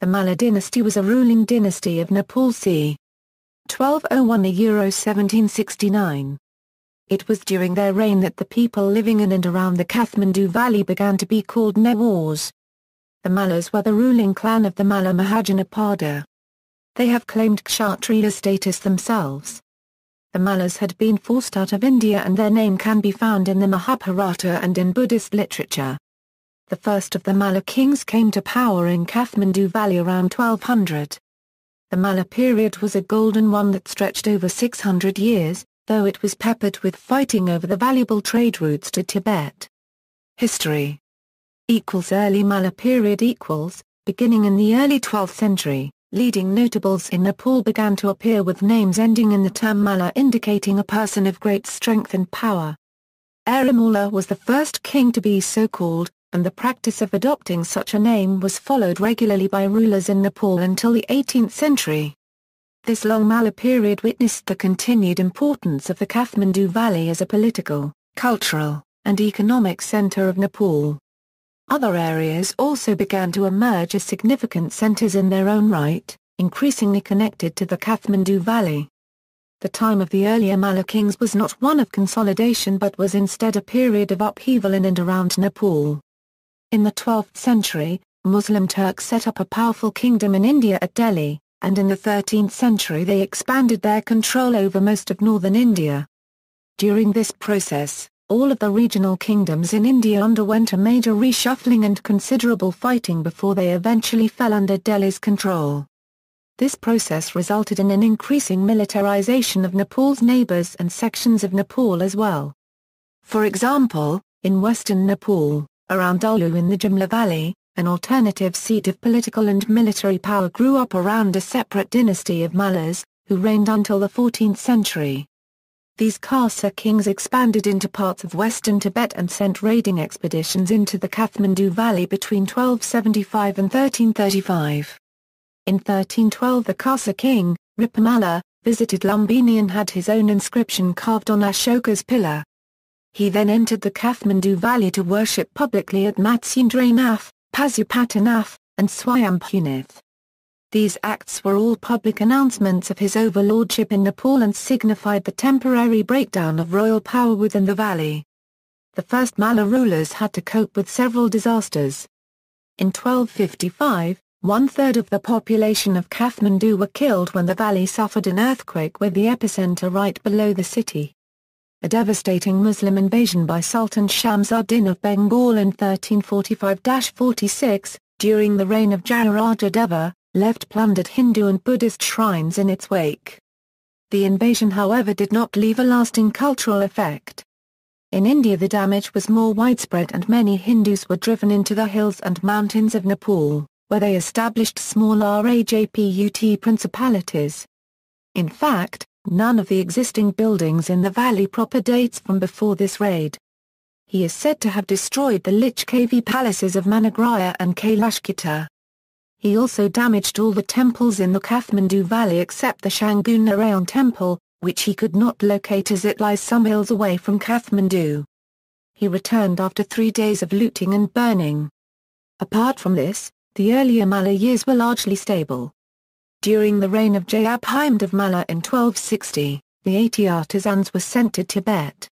The Malla dynasty was a ruling dynasty of Nepal c. 1201–1769. It was during their reign that the people living in and around the Kathmandu Valley began to be called Newars. The Mallas were the ruling clan of the Malla Mahajanapada. They have claimed Kshatriya status themselves. The Mallas had been forced out of India and their name can be found in the Mahabharata and in Buddhist literature. The first of the Malla kings came to power in Kathmandu Valley around 1200. The Malla period was a golden one that stretched over 600 years, though it was peppered with fighting over the valuable trade routes to Tibet. History Early Malla period beginning in the early 12th century, leading notables in Nepal began to appear with names ending in the term Malla indicating a person of great strength and power. Malla was the first king to be so called, and the practice of adopting such a name was followed regularly by rulers in Nepal until the 18th century. This long Malla period witnessed the continued importance of the Kathmandu Valley as a political, cultural, and economic center of Nepal. Other areas also began to emerge as significant centers in their own right, increasingly connected to the Kathmandu Valley. The time of the earlier Malla kings was not one of consolidation but was instead a period of upheaval in and around Nepal. In the 12th century, Muslim Turks set up a powerful kingdom in India at Delhi, and in the 13th century they expanded their control over most of northern India. During this process, all of the regional kingdoms in India underwent a major reshuffling and considerable fighting before they eventually fell under Delhi's control. This process resulted in an increasing militarization of Nepal's neighbors and sections of Nepal as well. For example, in western Nepal, around Ullu in the Jumla Valley, an alternative seat of political and military power grew up around a separate dynasty of Mallas, who reigned until the 14th century. These Khasa kings expanded into parts of western Tibet and sent raiding expeditions into the Kathmandu Valley between 1275 and 1335. In 1312 the Khasa king, Ripamalla, visited Lumbini and had his own inscription carved on Ashoka's pillar. He then entered the Kathmandu Valley to worship publicly at Matsundranath, Pasupatinath, and Swayambhunath. These acts were all public announcements of his overlordship in Nepal and signified the temporary breakdown of royal power within the valley. The first Malla rulers had to cope with several disasters. In 1255, one-third of the population of Kathmandu were killed when the valley suffered an earthquake with the epicenter right below the city. A devastating Muslim invasion by Sultan Shams-ud-Din of Bengal in 1345–46, during the reign of Jaharajadeva, left plundered Hindu and Buddhist shrines in its wake. The invasion however did not leave a lasting cultural effect. In India the damage was more widespread and many Hindus were driven into the hills and mountains of Nepal, where they established small Rajput principalities. In fact, none of the existing buildings in the valley proper dates from before this raid. He is said to have destroyed the Lichkavi palaces of Managraya and Kailashkita. He also damaged all the temples in the Kathmandu Valley except the Shanghu-Narayan temple, which he could not locate as it lies some hills away from Kathmandu. He returned after 3 days of looting and burning. Apart from this, the earlier Malla years were largely stable. During the reign of Jayabhayamd of Malla in 1260, the 80 artisans were sent to Tibet.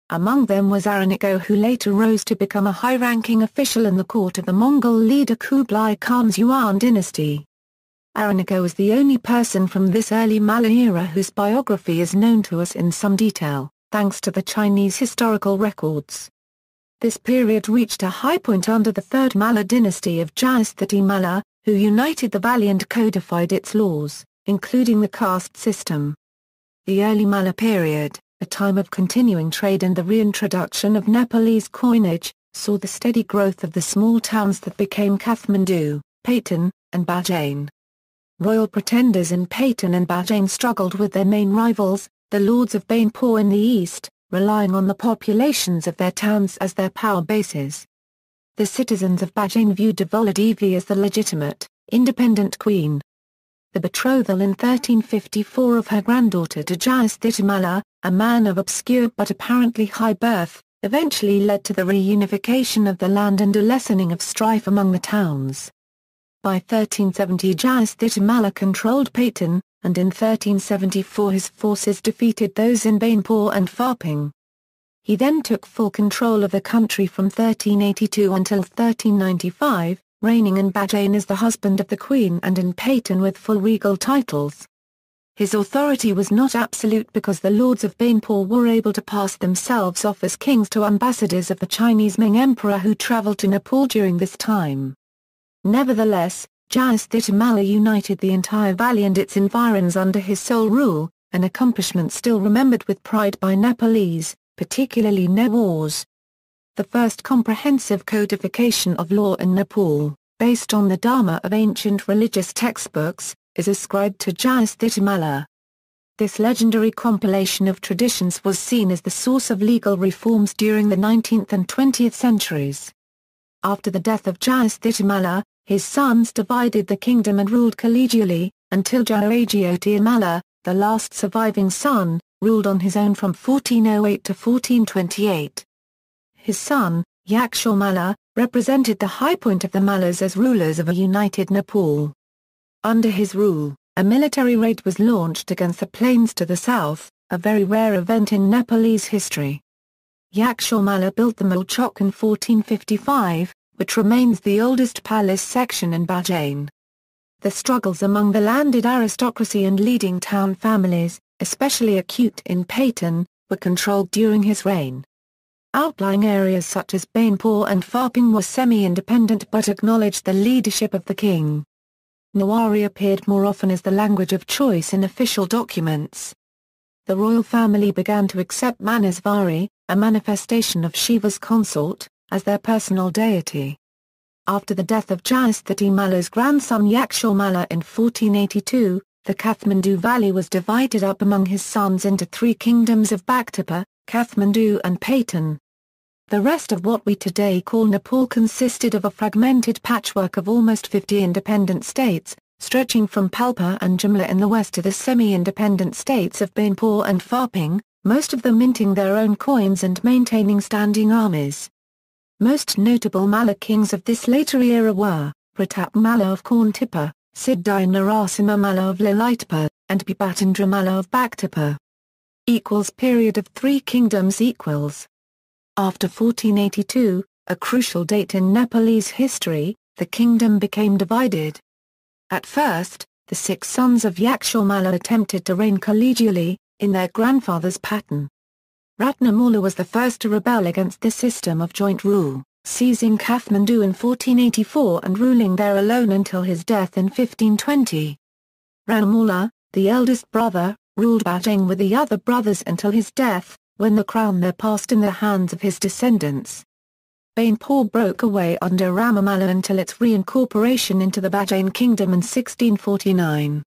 Among them was Aranigo, who later rose to become a high-ranking official in the court of the Mongol leader Kublai Khan's Yuan dynasty. Aranigo was the only person from this early Malla era whose biography is known to us in some detail, thanks to the Chinese historical records. This period reached a high point under the third Malla dynasty of Jayasthati Malla, who united the valley and codified its laws, including the caste system. The early Malla period, a time of continuing trade and the reintroduction of Nepalese coinage, saw the steady growth of the small towns that became Kathmandu, Patan, and Bajane. Royal pretenders in Patan and Bajane struggled with their main rivals, the lords of Bainpur in the east, relying on the populations of their towns as their power bases. The citizens of Bajane viewed Devoladevi as the legitimate, independent queen. The betrothal in 1354 of her granddaughter to Jayasthiti Malla, a man of obscure but apparently high birth, eventually led to the reunification of the land and a lessening of strife among the towns. By 1370 Jayasthita Malla controlled Patan, and in 1374 his forces defeated those in Bainpur and Pharping. He then took full control of the country from 1382 until 1395, reigning in Bajane as the husband of the queen and in Patan with full regal titles. His authority was not absolute because the lords of Bainpur were able to pass themselves off as kings to ambassadors of the Chinese Ming Emperor who travelled to Nepal during this time. Nevertheless, Jayasthita Malla united the entire valley and its environs under his sole rule, an accomplishment still remembered with pride by Nepalese, particularly Nawars. The first comprehensive codification of law in Nepal, based on the Dharma of ancient religious textbooks, is ascribed to Jayasthita Malla. This legendary compilation of traditions was seen as the source of legal reforms during the 19th and 20th centuries. After the death of Jayasthita Malla, his sons divided the kingdom and ruled collegially, until Jayajyoti Malla, the last surviving son, ruled on his own from 1408 to 1428. His son, Yaksha Malla, represented the high point of the Mallas as rulers of a united Nepal. Under his rule, a military raid was launched against the plains to the south, a very rare event in Nepalese history. Yaksha Malla built the Mall Chowk in 1455, which remains the oldest palace section in Bajane. The struggles among the landed aristocracy and leading town families, especially acute in Patan, were controlled during his reign. Outlying areas such as Bainpur and Pharping were semi-independent but acknowledged the leadership of the king. Nawari appeared more often as the language of choice in official documents. The royal family began to accept Manasvari, a manifestation of Shiva's consort, as their personal deity. After the death of Jayasthita Malla's grandson Yaksha Malla in 1482, the Kathmandu Valley was divided up among his sons into three kingdoms of Bhaktapur, Kathmandu and Patan. The rest of what we today call Nepal consisted of a fragmented patchwork of almost 50 independent states, stretching from Palpa and Jumla in the west to the semi-independent states of Bainpur and Pharping, most of them minting their own coins and maintaining standing armies. Most notable Malla kings of this later era were, Pratap Malla of Kauntipa, Siddhi Narasimha Malla of Lalitpur, and Bhibatendra Malla of Bhaktapur. Period of three kingdoms equals. After 1482, a crucial date in Nepalese history, the kingdom became divided. At first, the six sons of Yaksha Malla attempted to reign collegially, in their grandfather's pattern. Ratnamala was the first to rebel against this system of joint rule, seizing Kathmandu in 1484 and ruling there alone until his death in 1520. Ranamala, the eldest brother, ruled Bajang with the other brothers until his death, when the crown there passed in the hands of his descendants. Bainpur broke away under Ramamala until its reincorporation into the Bajane kingdom in 1649.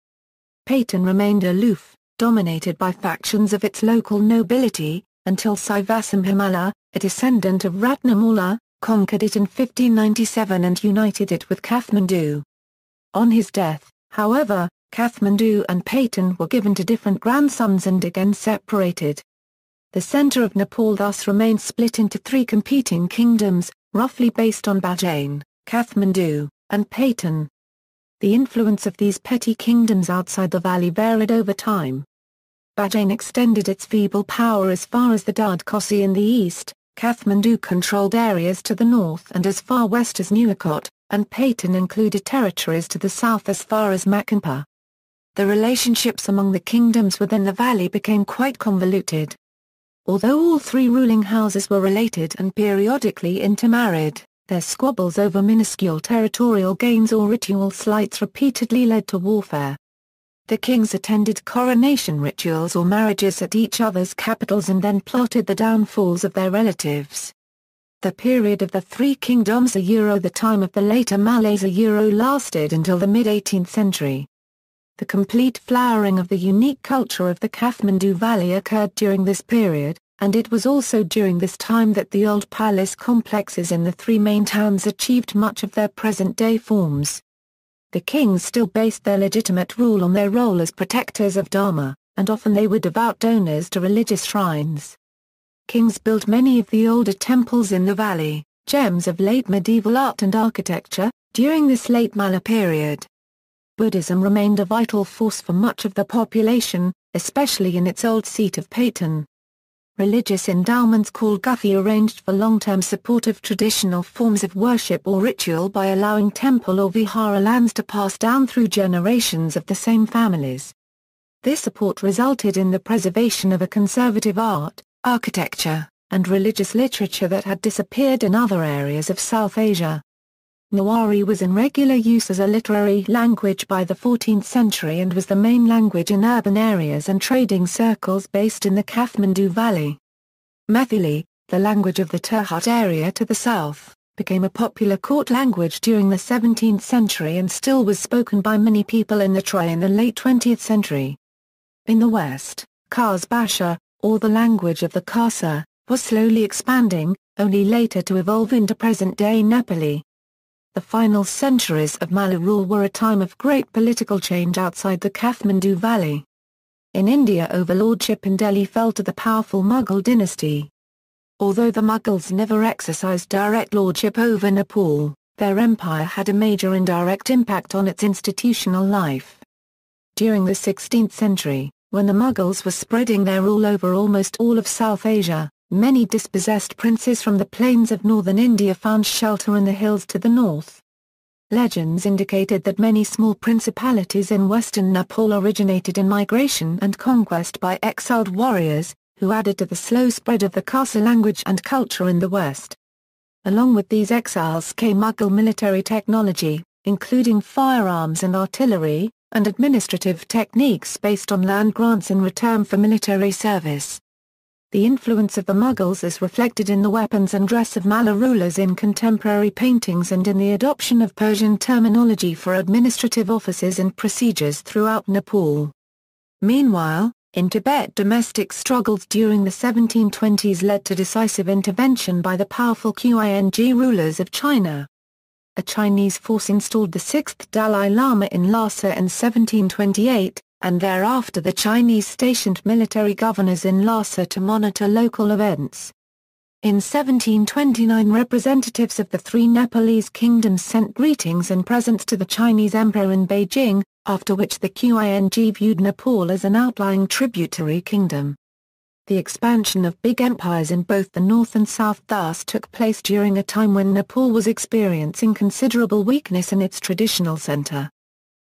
Patan remained aloof, dominated by factions of its local nobility, until Saivasimha Malla, a descendant of Ratnamala, conquered it in 1597 and united it with Kathmandu. On his death, however, Kathmandu and Patan were given to different grandsons and again separated. The centre of Nepal thus remained split into three competing kingdoms, roughly based on Bajane, Kathmandu, and Patan. The influence of these petty kingdoms outside the valley varied over time. Bajane extended its feeble power as far as the Dadkosi in the east, Kathmandu controlled areas to the north and as far west as Nuwakot, and Patan included territories to the south as far as Machanpur. The relationships among the kingdoms within the valley became quite convoluted. Although all three ruling houses were related and periodically intermarried, their squabbles over minuscule territorial gains or ritual slights repeatedly led to warfare. The kings attended coronation rituals or marriages at each other's capitals and then plotted the downfalls of their relatives. The period of the three kingdoms the time of the later Malays lasted until the mid-18th century. The complete flowering of the unique culture of the Kathmandu Valley occurred during this period, and it was also during this time that the old palace complexes in the three main towns achieved much of their present-day forms. The kings still based their legitimate rule on their role as protectors of Dharma, and often they were devout donors to religious shrines. Kings built many of the older temples in the valley, gems of late medieval art and architecture, During this late Malla period, Buddhism remained a vital force for much of the population, especially in its old seat of Patan. Religious endowments called Guthi arranged for long-term support of traditional forms of worship or ritual by allowing temple or vihara lands to pass down through generations of the same families. This support resulted in the preservation of a conservative art, architecture, and religious literature that had disappeared in other areas of South Asia. Newari was in regular use as a literary language by the 14th century and was the main language in urban areas and trading circles based in the Kathmandu Valley. Maithili, the language of the Tirhut area to the south, became a popular court language during the 17th century and still was spoken by many people in the Tri in the late 20th century. In the west, Khas Bhasha, or the language of the Khasa, was slowly expanding, only later to evolve into present-day Nepali. The final centuries of Malla rule were a time of great political change outside the Kathmandu Valley. In India, overlordship in Delhi fell to the powerful Mughal dynasty. Although the Mughals never exercised direct lordship over Nepal, their empire had a major indirect impact on its institutional life. During the 16th century, when the Mughals were spreading their rule over almost all of South Asia, many dispossessed princes from the plains of northern India found shelter in the hills to the north. Legends indicated that many small principalities in western Nepal originated in migration and conquest by exiled warriors, who added to the slow spread of the Khasa language and culture in the west. Along with these exiles came Mughal military technology, including firearms and artillery, and administrative techniques based on land grants in return for military service. The influence of the Mughals is reflected in the weapons and dress of Malla rulers in contemporary paintings and in the adoption of Persian terminology for administrative offices and procedures throughout Nepal. Meanwhile, in Tibet, domestic struggles during the 1720s led to decisive intervention by the powerful Qing rulers of China. A Chinese force installed the 6th Dalai Lama in Lhasa in 1728, and thereafter the Chinese stationed military governors in Lhasa to monitor local events. In 1729, representatives of the three Nepalese kingdoms sent greetings and presents to the Chinese emperor in Beijing, after which the Qing viewed Nepal as an outlying tributary kingdom. The expansion of big empires in both the north and south thus took place during a time when Nepal was experiencing considerable weakness in its traditional center.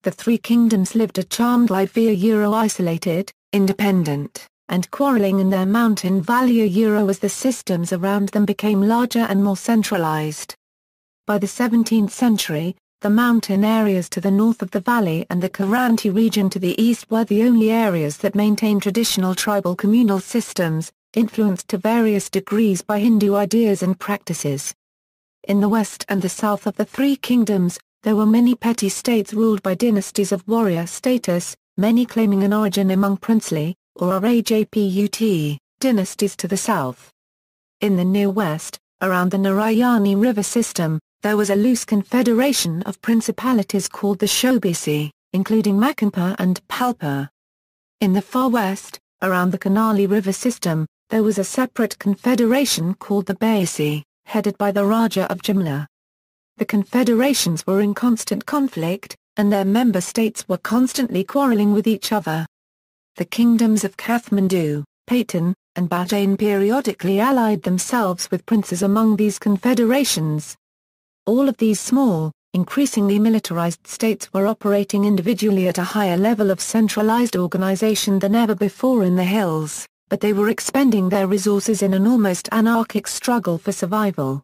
The three kingdoms lived a charmed life isolated, independent, and quarreling in their mountain valley as the systems around them became larger and more centralized. By the 17th century, the mountain areas to the north of the valley and the Karanti region to the east were the only areas that maintained traditional tribal communal systems, influenced to various degrees by Hindu ideas and practices. In the west and the south of the three kingdoms, there were many petty states ruled by dynasties of warrior status, many claiming an origin among princely, or Rajput, dynasties to the south. In the near west, around the Narayani River system, there was a loose confederation of principalities called the Shobisi, including Makanpur and Palpur. In the far west, around the Kanali River system, there was a separate confederation called the Bayasi, headed by the Raja of Jimla. The confederations were in constant conflict, and their member states were constantly quarreling with each other. The kingdoms of Kathmandu, Patan, and Bajane periodically allied themselves with princes among these confederations. All of these small, increasingly militarized states were operating individually at a higher level of centralized organization than ever before in the hills, but they were expending their resources in an almost anarchic struggle for survival.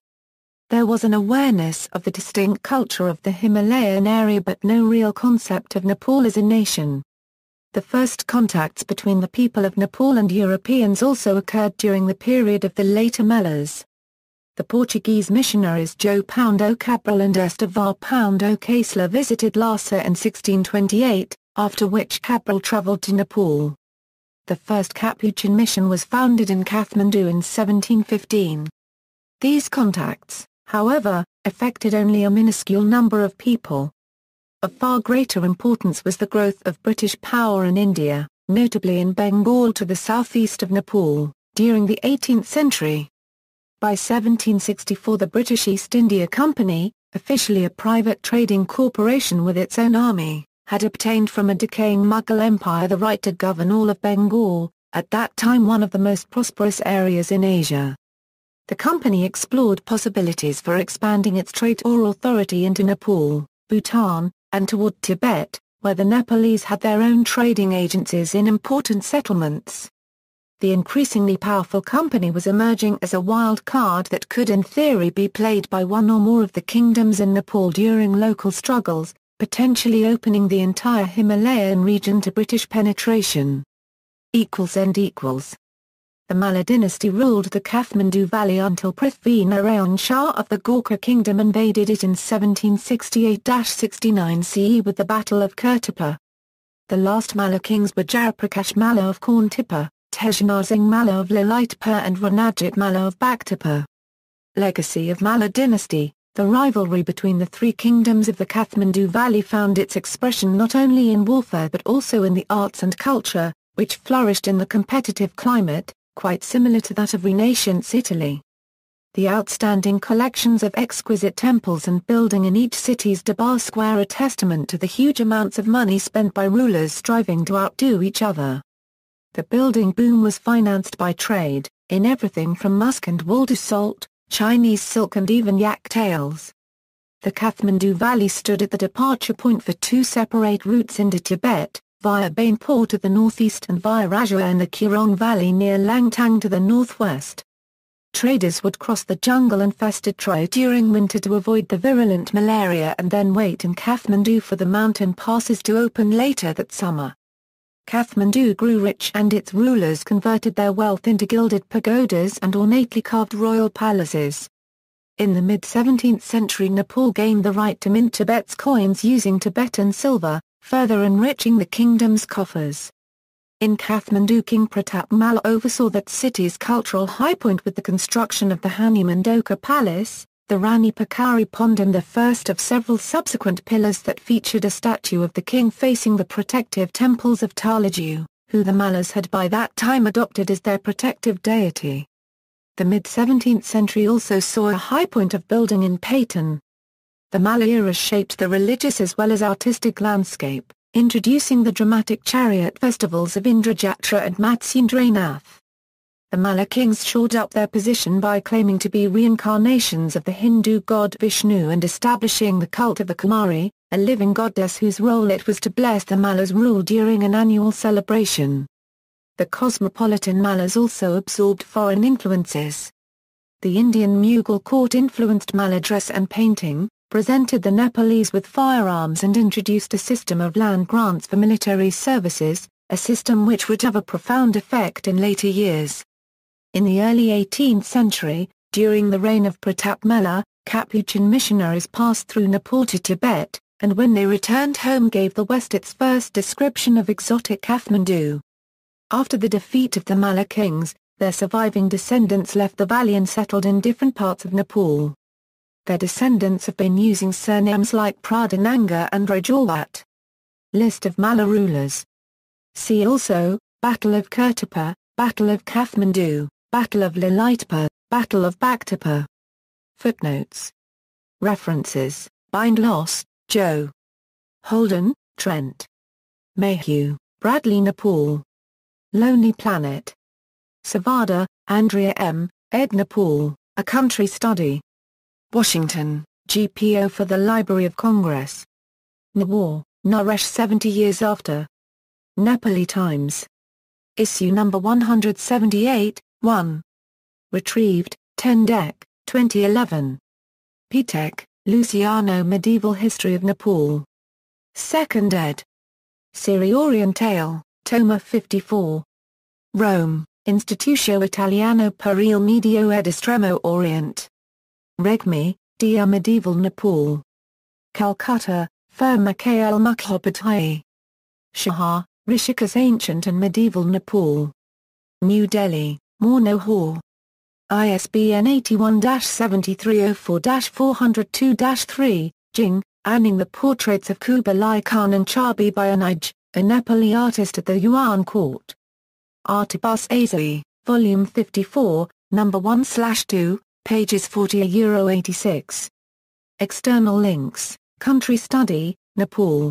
There was an awareness of the distinct culture of the Himalayan area but no real concept of Nepal as a nation. The first contacts between the people of Nepal and Europeans also occurred during the period of the later Mallas. The Portuguese missionaries João Paulo Cabral and Estevão Paulo Casler visited Lhasa in 1628, after which Cabral travelled to Nepal. The first Capuchin mission was founded in Kathmandu in 1715. These contacts, however, affected only a minuscule number of people. Of far greater importance was the growth of British power in India, notably in Bengal to the southeast of Nepal, during the 18th century. By 1764 the British East India Company, officially a private trading corporation with its own army, had obtained from a decaying Mughal empire the right to govern all of Bengal, at that time one of the most prosperous areas in Asia. The company explored possibilities for expanding its trade authority into Nepal, Bhutan, and toward Tibet, where the Nepalese had their own trading agencies in important settlements. The increasingly powerful company was emerging as a wild card that could in theory be played by one or more of the kingdoms in Nepal during local struggles, potentially opening the entire Himalayan region to British penetration. The Malla dynasty ruled the Kathmandu Valley until Prithvi Narayan Shah of the Gorkha kingdom invaded it in 1768-69 CE with the Battle of Kirtipur. The last Malla kings were Jayaprakash Malla of Kauntipur, Tejnar Singh Malla of Lalitpur and Ranajit Malla of Bhaktapur. Legacy of Malla dynasty. The rivalry between the three kingdoms of the Kathmandu Valley found its expression not only in warfare but also in the arts and culture, which flourished in the competitive climate, quite similar to that of Renaissance Italy. The outstanding collections of exquisite temples and building in each city's Darbar square are testament to the huge amounts of money spent by rulers striving to outdo each other. The building boom was financed by trade, in everything from musk and wool to salt, Chinese silk and even yak tails. The Kathmandu Valley stood at the departure point for two separate routes into Tibet, via Bainpur to the northeast and via Rajua in the Kurong Valley near Langtang to the northwest. Traders would cross the jungle-infested trail during winter to avoid the virulent malaria and then wait in Kathmandu for the mountain passes to open later that summer. Kathmandu grew rich and its rulers converted their wealth into gilded pagodas and ornately carved royal palaces. In the mid-17th century Nepal gained the right to mint Tibet's coins using Tibetan silver, further enriching the kingdom's coffers. In Kathmandu King Pratap Malla oversaw that city's cultural highpoint with the construction of the Hanumandoka Palace, the Rani Pakari Pond and the first of several subsequent pillars that featured a statue of the king facing the protective temples of Talaju, who the Mallas had by that time adopted as their protective deity. The mid-17th century also saw a highpoint of building in Patan. The Malla era shaped the religious as well as artistic landscape, introducing the dramatic chariot festivals of Indrajatra and Matsyendranath. The Malla kings shored up their position by claiming to be reincarnations of the Hindu god Vishnu and establishing the cult of the Kumari, a living goddess whose role it was to bless the Mallas' rule during an annual celebration. The cosmopolitan Mallas also absorbed foreign influences. The Indian Mughal court influenced Malla dress and painting, presented the Nepalese with firearms and introduced a system of land grants for military services, a system which would have a profound effect in later years. In the early 18th century, during the reign of Pratap Malla, Capuchin missionaries passed through Nepal to Tibet, and when they returned home gave the West its first description of exotic Kathmandu. After the defeat of the Malla kings, their surviving descendants left the valley and settled in different parts of Nepal. Their descendants have been using surnames like Pradhananga and Rajawat. List of Malla rulers. See also, Battle of Kirtipur, Battle of Kathmandu, Battle of Lalitpur, Battle of Bhaktapur. Footnotes. References, Bindloss, Joe. Holden, Trent. Mayhew, Bradley Nepal. Lonely Planet. Savada, Andrea M., ed. Nepal, A Country Study. Washington, GPO for the Library of Congress. Nawar, Naresh 70 Years After. Nepali Times. Issue number 178, 1. Retrieved, 10 Dec, 2011. Pitek, Luciano Medieval History of Nepal. 2nd ed. Serie Orientale, Toma 54. Rome, Instituto Italiano per il Medio ed Estremo Orient. Regmi, Dia Medieval Nepal. Calcutta, Firma KL Mukhopadhyay. Shah, Rishikesh Ancient and Medieval Nepal. New Delhi, Manohar. ISBN 81-7304-402-3, Jing, Anning the Portraits of Kublai Khan and Chabi Bayanij, a Nepali artist at the Yuan court. Artibus Azai, Volume 54, No. 1/2, pages 40-86. External links, Country Study, Nepal.